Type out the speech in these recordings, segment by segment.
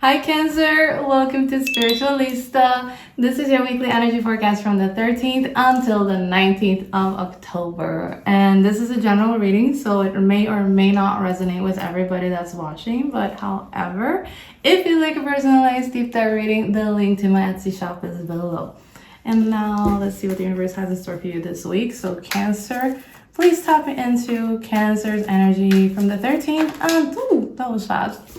Hi Cancer, welcome to Spiritualista. This is your weekly energy forecast from the 13th until the 19th of October. And this is a general reading, so it may or may not resonate with everybody that's watching. But however, if you like a personalized deep dive reading, the link to my Etsy shop is below. And now let's see what the universe has in store for you this week. So Cancer, please tap into Cancer's energy from the 13th. Ooh, that was fast.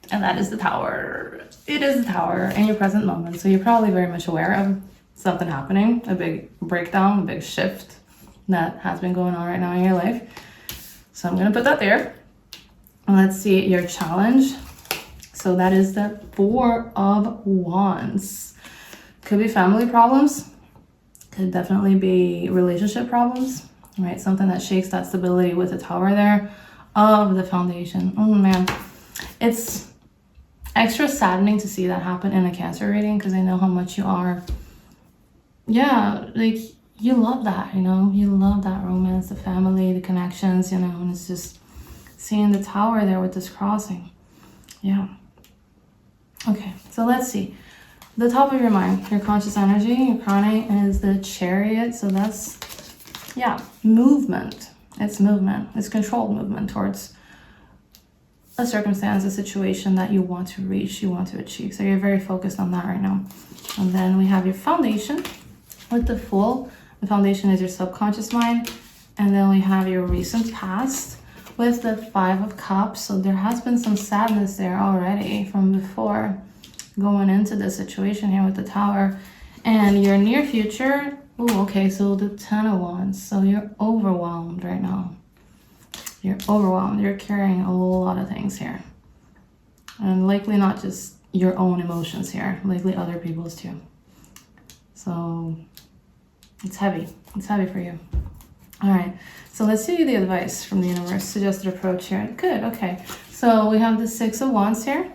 And that is the Tower. It is the Tower in your present moment. So you're probably very much aware of something happening, a big breakdown, a big shift that has been going on right now in your life. So I'm going to put that there. And let's see your challenge. So that is the Four of Wands. Could be family problems. Could definitely be relationship problems, right? Something that shakes that stability with the Tower there of the foundation. Oh man, it's extra saddening to see that happen in a Cancer reading because I know how much you are. Yeah, like you love that, you know, you love that romance, the family, the connections, you know, and it's just seeing the Tower there with this crossing. Yeah. Okay, so let's see. The top of your mind, your conscious energy, your prana is the Chariot. So that's, yeah, movement. It's movement. It's controlled movement towards a circumstance, a situation that you want to reach, you want to achieve. So you're very focused on that right now. And then we have your foundation with the Fool. The foundation is your subconscious mind. And then we have your recent past with the Five of Cups. So there has been some sadness there already from before going into this situation here with the Tower. And your near future, oh, okay, so the Ten of Wands. So you're overwhelmed right now. You're overwhelmed. You're carrying a lot of things here. And likely not just your own emotions here, likely other people's too. So it's heavy. It's heavy for you. All right. So let's see the advice from the universe. Suggested approach here. Good. Okay. So we have the Six of Wands here.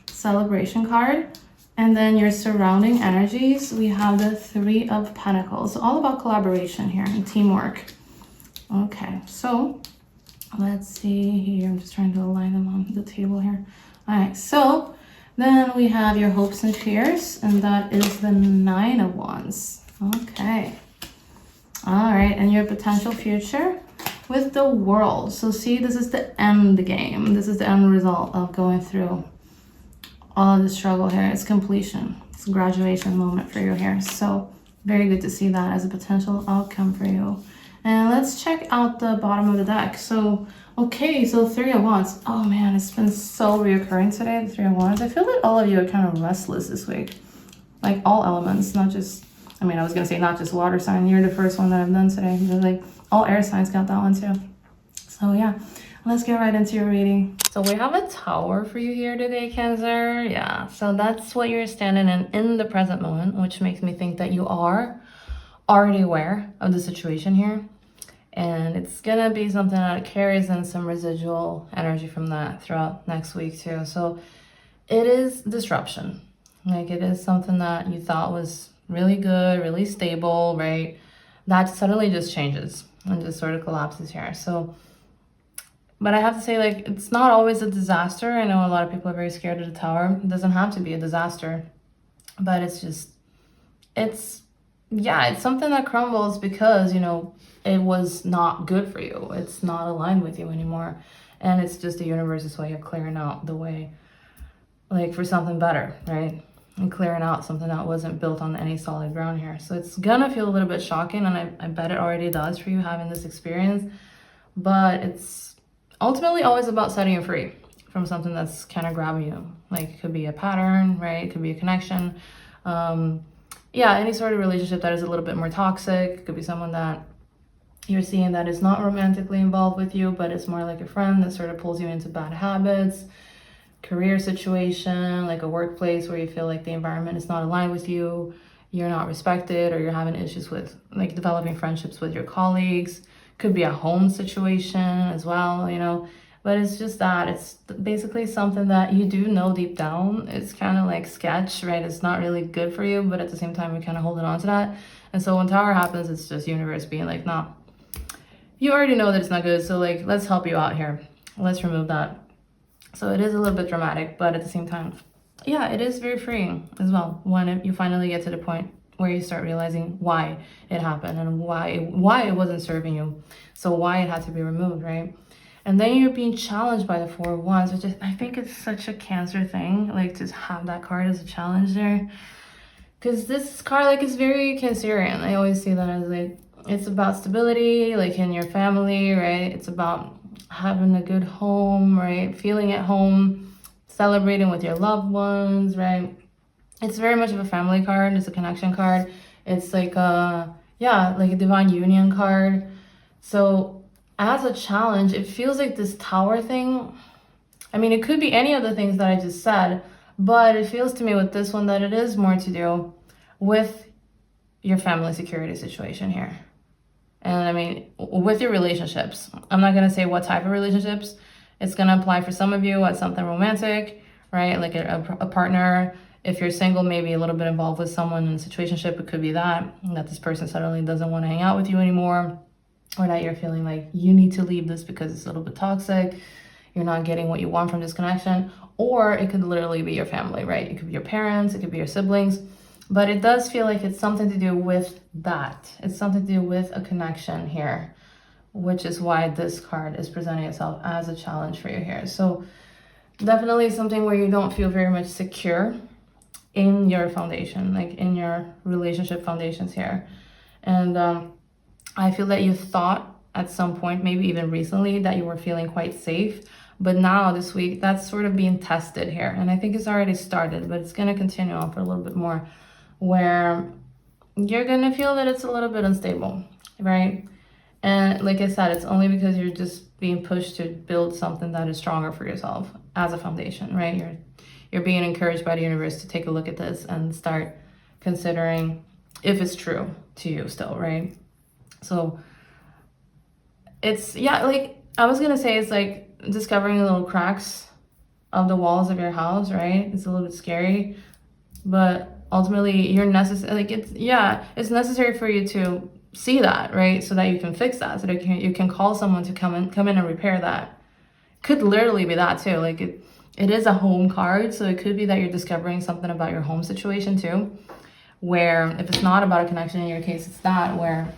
Celebration card. And then your surrounding energies. We have the Three of Pentacles. So all about collaboration here and teamwork. Okay. So let's see here. I'm just trying to align them on the table here. All right, so then we have your hopes and fears, and that is the Nine of Wands. Okay. All right, and your potential future with the World. So see, this is the end game. This is the end result of going through all of the struggle here. It's completion. It's a graduation moment for you here. So very good to see that as a potential outcome for you. And let's check out the bottom of the deck. So, okay, so Three of Wands. Oh man, it's been so reoccurring today, the Three of Wands. I feel that all of you are kind of restless this week. Like all elements, not just, I mean, I was going to say not just water sign. You're the first one that I've done today. But like all air signs got that one too. So yeah, let's get right into your reading. So we have a Tower for you here today, Cancer. Yeah, so that's what you're standing in the present moment, which makes me think that you are already aware of the situation here, and it's gonna be something that carries in some residual energy from that throughout next week too. So it is disruption. Like it is something that you thought was really good, really stable, right? That suddenly just changes and just sort of collapses here. So, but I have to say, like, it's not always a disaster. I know a lot of people are very scared of the Tower. It doesn't have to be a disaster, but it's just, yeah, it's something that crumbles because, you know, it was not good for you. It's not aligned with you anymore. And it's just the universe's way of clearing out the way, like for something better, right? And clearing out something that wasn't built on any solid ground here. So it's gonna feel a little bit shocking, and I bet it already does for you having this experience. But it's ultimately always about setting you free from something that's kind of grabbing you. Like it could be a pattern, right? It could be a connection. Yeah, any sort of relationship that is a little bit more toxic. It could be someone that you're seeing that is not romantically involved with you, but it's more like a friend that sort of pulls you into bad habits. Career situation, like a workplace where you feel like the environment is not aligned with you, you're not respected, or you're having issues with like developing friendships with your colleagues. Could be a home situation as well, you know. But it's just that it's basically something that you do know deep down. It's kind of like sketch, right? It's not really good for you, but at the same time, you're kind of holding on to that. And so when Tower happens, it's just universe being like, nah, you already know that it's not good. So like, let's help you out here. Let's remove that So it is a little bit dramatic, but at the same time, yeah, it is very freeing as well when you finally get to the point where you start realizing why it happened and why it wasn't serving you. So why it had to be removed, right? And then you're being challenged by the Four of Wands, which is, I think it's such a Cancer thing, like to have that card as a challenge there. Because this card, like, is very Cancerian. I always see that as, like, it's about stability, like, in your family, right? It's about having a good home, right? Feeling at home, celebrating with your loved ones, right? It's very much of a family card. It's a connection card. It's like yeah, like a divine union card. So as a challenge, it feels like this tower thing. I mean, it could be any of the things that I just said, but it feels to me with this one that it is more to do with your family security situation here. And I mean, with your relationships. I'm not going to say what type of relationships. It's going to apply for some of you as something romantic, right? Like a partner. If you're single, maybe a little bit involved with someone in a situationship, it could be that this person suddenly doesn't want to hang out with you anymore, or that you're feeling like you need to leave this because it's a little bit toxic. You're not getting what you want from this connection. Or it could literally be your family, right? It could be your parents, it could be your siblings. But it does feel like it's something to do with that. It's something to do with a connection here, which is why this card is presenting itself as a challenge for you here. So definitely something where you don't feel very much secure in your foundation, like in your relationship foundations here. And I feel that you thought at some point, maybe even recently, that you were feeling quite safe. But now this week, that's sort of being tested here. And I think it's already started, but it's going to continue on for a little bit more, where you're going to feel that it's a little bit unstable, right? And like I said, it's only because you're just being pushed to build something that is stronger for yourself as a foundation, right? You're being encouraged by the universe to take a look at this and start considering if it's true to you still, right? So it's, yeah, like I was going to say, it's like discovering the little cracks of the walls of your house, right? It's a little bit scary, but ultimately you're necessary. Like it's necessary for you to see that, right? So that you can fix that, so that you can call someone to come in and repair that. Could literally be that too. Like it is a home card, so it could be that you're discovering something about your home situation too, where if it's not about a connection, in your case it's that, where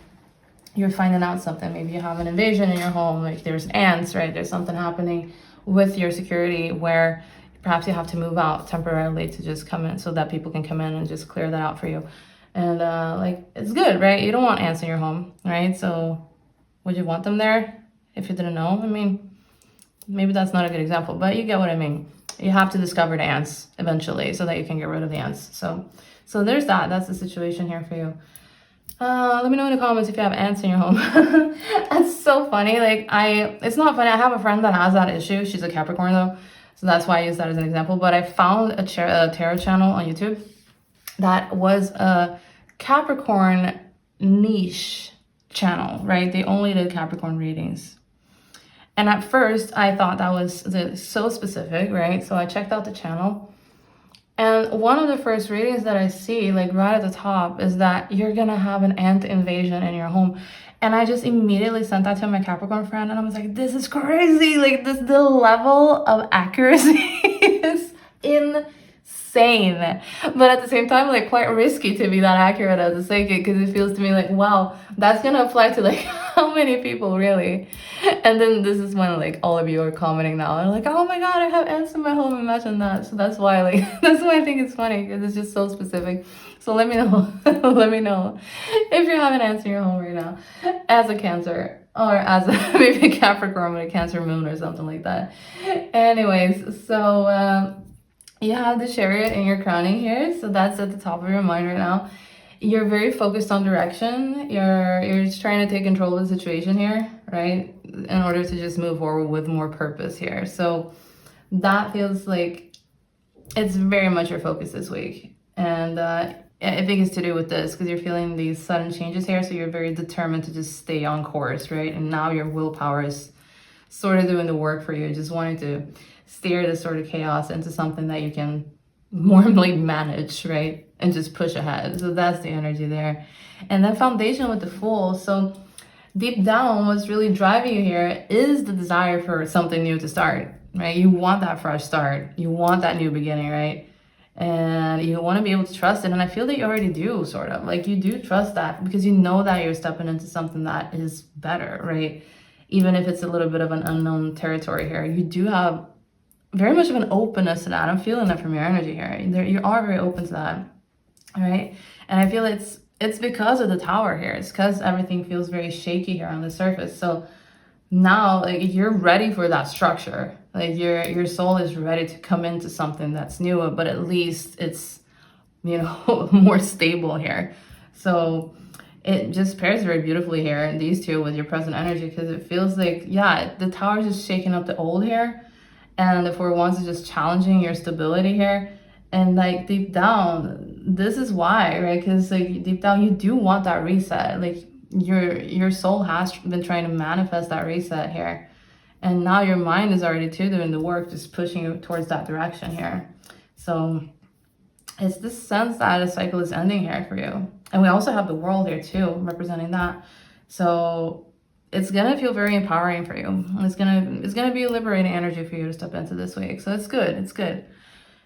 you're finding out something. Maybe you have an invasion in your home, like there's ants, right? There's something happening with your security where perhaps you have to move out temporarily to just come in, so that people can come in and just clear that out for you. And like, it's good, right? You don't want ants in your home, right? So would you want them there if you didn't know? I mean, maybe that's not a good example, but you get what I mean. You have to discover the ants eventually so that you can get rid of the ants. So there's that. That's the situation here for you. Let me know in the comments if you have ants in your home. That's so funny. Like it's not funny. I have a friend that has that issue. She's a Capricorn though, so that's why I use that as an example. But I found a tarot channel on YouTube that was a Capricorn niche channel, right? They only did Capricorn readings. And at first I thought that was so specific, right? So I checked out the channel. And one of the first readings that I see, like right at the top, is that you're gonna have an ant invasion in your home. And I just immediately sent that to my Capricorn friend, and I was like, this is crazy. Like the level of accuracy is insane. But at the same time, like quite risky to be that accurate as a psychic, because it feels to me like, wow, that's gonna apply to like how many people really? And then this is when like all of you are commenting now and like, oh my god, I have ants in my home, imagine that. So that's why that's why I think it's funny, because it's just so specific. So let me know let me know if you're having ants in your home right now as a Cancer, or as maybe a Capricorn with a Cancer moon or something like that. Anyways, so you have the Chariot in your crowning here, so that's at the top of your mind right now. You're very focused on direction. You're just trying to take control of the situation here, right? In order to just move forward with more purpose here. So that feels like it's very much your focus this week. And I think it's to do with this, because you're feeling these sudden changes here. So you're very determined to just stay on course, right? And now your willpower is sort of doing the work for you, just wanting to steer this sort of chaos into something that you can more like manage, right? And just push ahead. So that's the energy there. And then foundation with the Fool. So deep down, what's really driving you here is the desire for something new to start. right? You want that fresh start. You want that new beginning, right? And you want to be able to trust it. And I feel that you already do, sort of. Like, you do trust that because you know that you're stepping into something that is better, right? Even if it's a little bit of an unknown territory here, you do have very much of an openness to that. I'm feeling that from your energy here. You are very open to that, right? And I feel it's because of the tower here. It's because everything feels very shaky here on the surface. So now, like, you're ready for that structure. Like, your soul is ready to come into something that's new, but at least it's, you know, more stable here. So it just pairs very beautifully here, and these two with your present energy, because it feels like, yeah, the tower is just shaking up the old here, and the Four of Wands is just challenging your stability here. And like, deep down, this is why, right? Because like, deep down, you do want that reset. Like, your soul has been trying to manifest that reset here, and now your mind is already too doing the work, just pushing you towards that direction here. So it's this sense that a cycle is ending here for you. And we also have the World here too, representing that. So it's gonna feel very empowering for you. It's gonna be a liberating energy for you to step into this week. So it's good. It's good.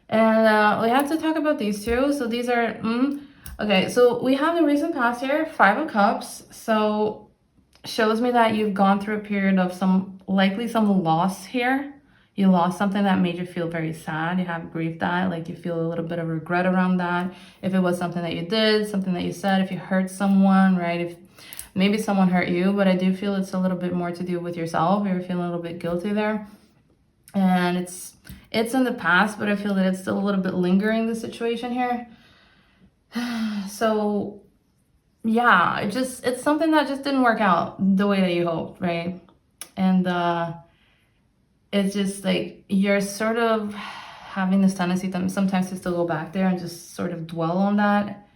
And we have to talk about these two. So these are okay. So we have the recent past here, Five of Cups. So shows me that you've gone through a period of likely some loss here. You lost something that made you feel very sad. You have grieved that, like you feel a little bit of regret around that. If it was something that you did, something that you said, if you hurt someone, right? If maybe someone hurt you, but I do feel it's a little bit more to do with yourself. You're feeling a little bit guilty there. And it's in the past, but I feel that it's still a little bit lingering, the situation here. So yeah, it's something that just didn't work out the way that you hoped, right? And it's just like you're sort of having this tendency sometimes to still go back there and just sort of dwell on that,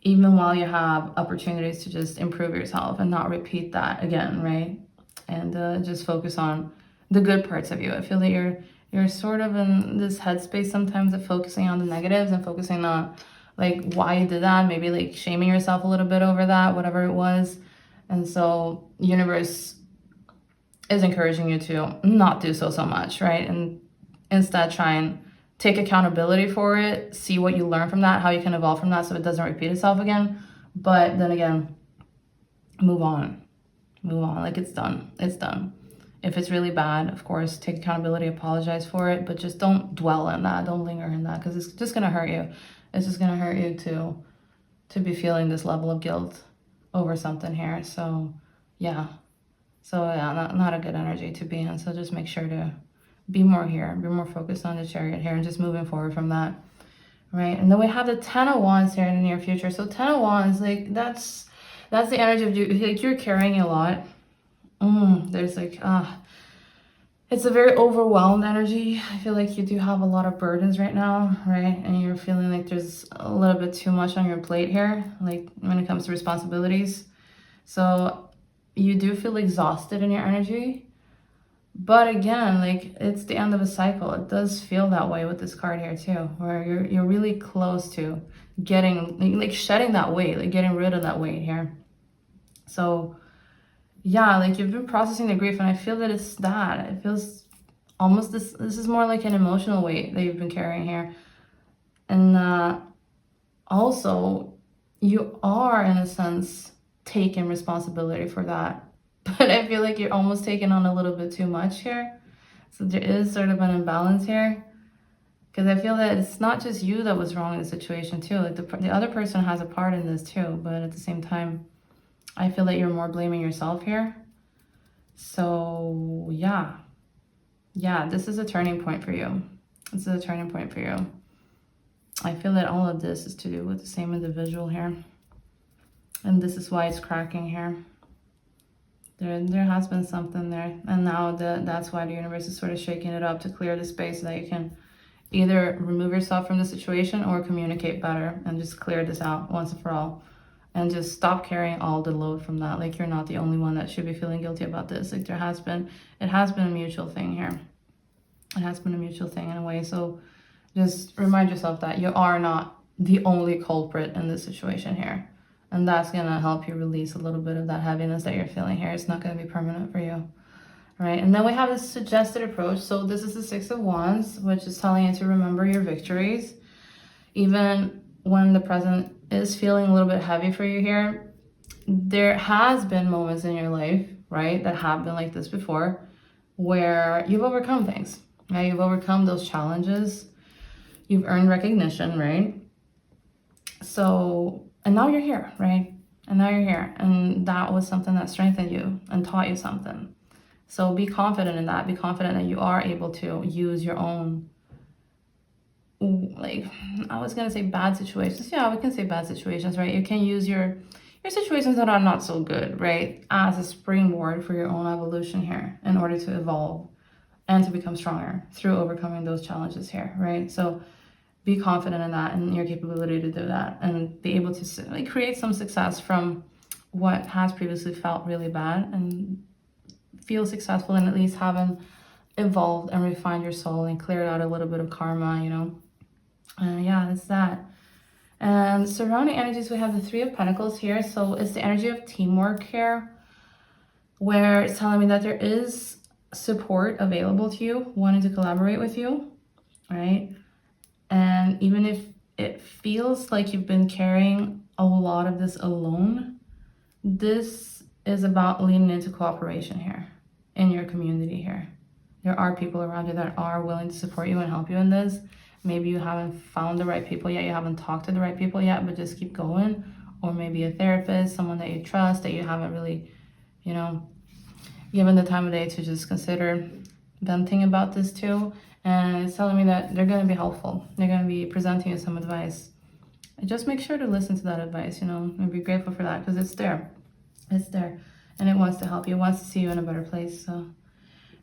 even while you have opportunities to just improve yourself and not repeat that again, right? And just focus on the good parts of you. I feel that you're sort of in this headspace sometimes of focusing on the negatives and focusing on like why you did that, maybe like shaming yourself a little bit over that, whatever it was. And so universe is encouraging you to not do so much, right? And instead try and take accountability for it, see what you learn from that, how you can evolve from that so it doesn't repeat itself again. But then again, move on, like it's done. If it's really bad, of course, take accountability, apologize for it, but just don't dwell in that, don't linger in that, because it's just gonna hurt you. It's just gonna hurt you to be feeling this level of guilt over something here. So yeah, not a good energy to be in. So just make sure to be more here, be more focused on the Chariot here, and just moving forward from that, right? And then we have the Ten of Wands here in the near future. So Ten of Wands, like that's the energy of you, like you're carrying a lot. There's like it's a very overwhelmed energy. I feel like you do have a lot of burdens right now, right? And you're feeling like there's a little bit too much on your plate here, like when it comes to responsibilities. So you do feel exhausted in your energy. But again, like it's the end of a cycle. It does feel that way with this card here too, where you're really close to getting like shedding that weight, like getting rid of that weight here. So yeah, like you've been processing the grief, and I feel that it's that. It feels almost this is more like an emotional weight that you've been carrying here. And also you are in a sense taking responsibility for that. But I feel like you're almost taking on a little bit too much here. So there is sort of an imbalance here. Because I feel that it's not just you that was wrong in the situation too. Like the other person has a part in this too. But at the same time, I feel that you're more blaming yourself here. So yeah, this is a turning point for you. This is a turning point for you. I feel that all of this is to do with the same individual here. And this is why it's cracking here. There has been something there. And now that's why the universe is sort of shaking it up to clear the space so that you can either remove yourself from the situation or communicate better and just clear this out once and for all. And just stop carrying all the load from that. Like you're not the only one that should be feeling guilty about this. Like it has been a mutual thing here. It has been a mutual thing in a way. So just remind yourself that you are not the only culprit in this situation here. And that's gonna help you release a little bit of that heaviness that you're feeling here. It's not gonna be permanent for you, right? And then we have this suggested approach. So this is the Six of Wands, which is telling you to remember your victories. Even when the present is feeling a little bit heavy for you here, there has been moments in your life, right, that have been like this before, where you've overcome things, right? You've overcome those challenges. You've earned recognition, right? So, and now you're here, right? And now you're here. And that was something that strengthened you and taught you something. So be confident in that. Be confident that you are able to use your own, like, I was gonna say bad situations. Yeah, we can say bad situations, right? You can use your situations that are not so good, right, as a springboard for your own evolution here in order to evolve and to become stronger through overcoming those challenges here, right? So be confident in that and your capability to do that and be able to like create some success from what has previously felt really bad and feel successful in at least having evolved and refined your soul and cleared out a little bit of karma, you know. Yeah, that's that. And surrounding energies, we have the Three of Pentacles here. So it's the energy of teamwork here, where it's telling me that there is support available to you, wanting to collaborate with you, right? And even if it feels like you've been carrying a lot of this alone, this is about leaning into cooperation here in your community here. There are people around you that are willing to support you and help you in this. Maybe you haven't found the right people yet, you haven't talked to the right people yet, but just keep going. Or maybe a therapist, someone that you trust, that you haven't really, you know, given the time of day to just consider venting about this too. And it's telling me that they're going to be helpful. They're going to be presenting you some advice. And just make sure to listen to that advice, you know, and be grateful for that, because it's there. It's there. And it wants to help you. It wants to see you in a better place. So,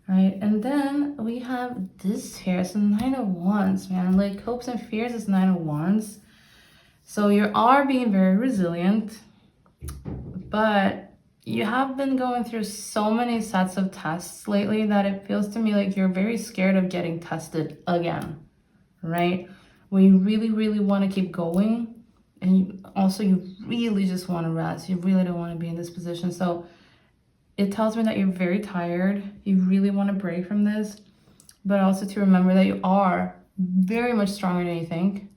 right. And then we have this here. It's a Nine of Wands, man. Like hopes and fears is Nine of Wands. So you are being very resilient, but you have been going through so many sets of tests lately that it feels to me like you're very scared of getting tested again, right? We really, really want to keep going. And you really just want to rest. You really don't want to be in this position. So it tells me that you're very tired. You really want to break from this, but also to remember that you are very much stronger than you think,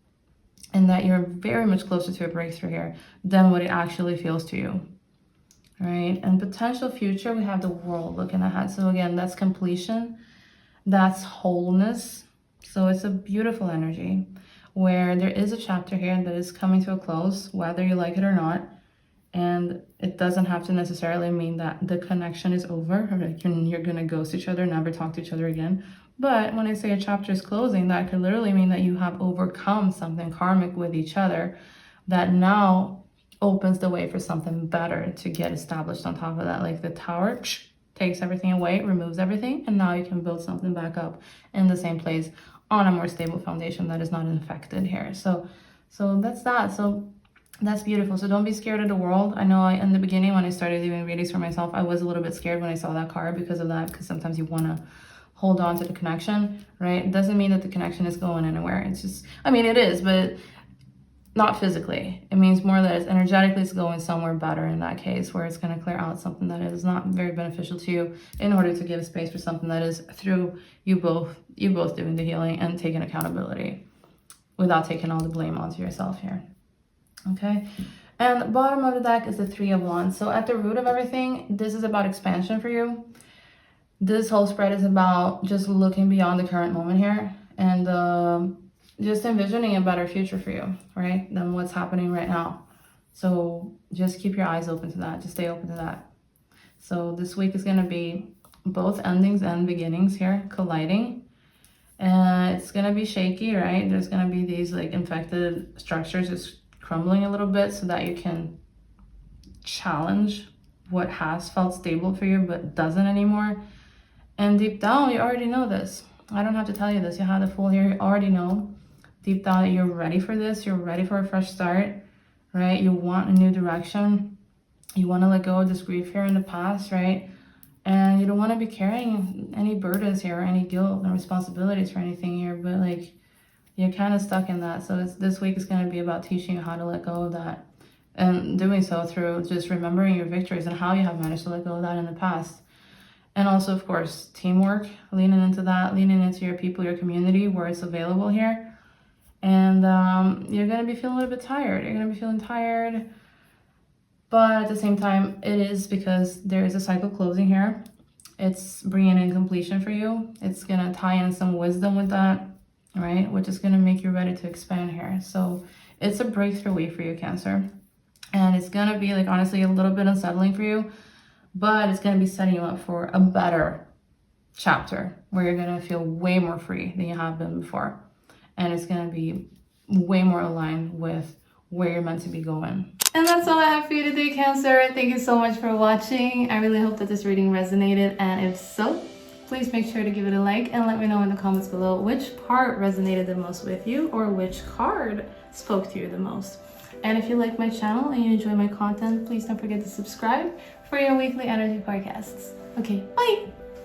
and that you're very much closer to a breakthrough here than what it actually feels to you. Right, and potential future, we have the World looking ahead. So again, that's completion, that's wholeness. So it's a beautiful energy where there is a chapter here that is coming to a close, whether you like it or not. And it doesn't have to necessarily mean that the connection is over, or like you're gonna ghost each other, never talk to each other again. But when I say a chapter is closing, that could literally mean that you have overcome something karmic with each other that now opens the way for something better to get established on top of that. Like the tower takes everything away, removes everything, and now you can build something back up in the same place on a more stable foundation that is not infected here. So that's that. So that's beautiful. So don't be scared of the World. I know in the beginning when I started doing readings for myself, I was a little bit scared when I saw that card because of that, because sometimes you want to hold on to the connection, right? It doesn't mean that the connection is going anywhere. It's just, I mean, it is, but not physically. It means more that it's energetically it's going somewhere better in that case, where it's going to clear out something that is not very beneficial to you in order to give space for something that is through you both doing the healing and taking accountability without taking all the blame onto yourself here. Okay. And the bottom of the deck is the Three of Wands. So at the root of everything, this is about expansion for you. This whole spread is about just looking beyond the current moment here and just envisioning a better future for you, right, than what's happening right now. So just keep your eyes open to that. Just stay open to that. So this week is going to be both endings and beginnings here colliding. And it's going to be shaky, right? There's going to be these like infected structures just crumbling a little bit so that you can challenge what has felt stable for you but doesn't anymore. And deep down, you already know this. I don't have to tell you this. You have the Fool here. You already know deep down that you're ready for this. You're ready for a fresh start, right? You want a new direction. You want to let go of this grief here in the past, right? And you don't want to be carrying any burdens here or any guilt and responsibilities for anything here, but like you're kind of stuck in that. So this week is going to be about teaching you how to let go of that, and doing so through just remembering your victories and how you have managed to let go of that in the past. And also, of course, teamwork, leaning into that, leaning into your people, your community where it's available here. And you're going to be feeling a little bit tired. You're going to be feeling tired. But at the same time, it is because there is a cycle closing here. It's bringing in completion for you. It's going to tie in some wisdom with that, right? Which is going to make you ready to expand here. So it's a breakthrough week for you, Cancer. And it's going to be like, honestly, a little bit unsettling for you, but it's going to be setting you up for a better chapter where you're going to feel way more free than you have been before. And it's going to be way more aligned with where you're meant to be going. And that's all I have for you today, Cancer. Thank you so much for watching. I really hope that this reading resonated, and if so, please make sure to give it a like and let me know in the comments below which part resonated the most with you or which card spoke to you the most. And if you like my channel and you enjoy my content, please don't forget to subscribe for your weekly energy forecasts. Okay, bye!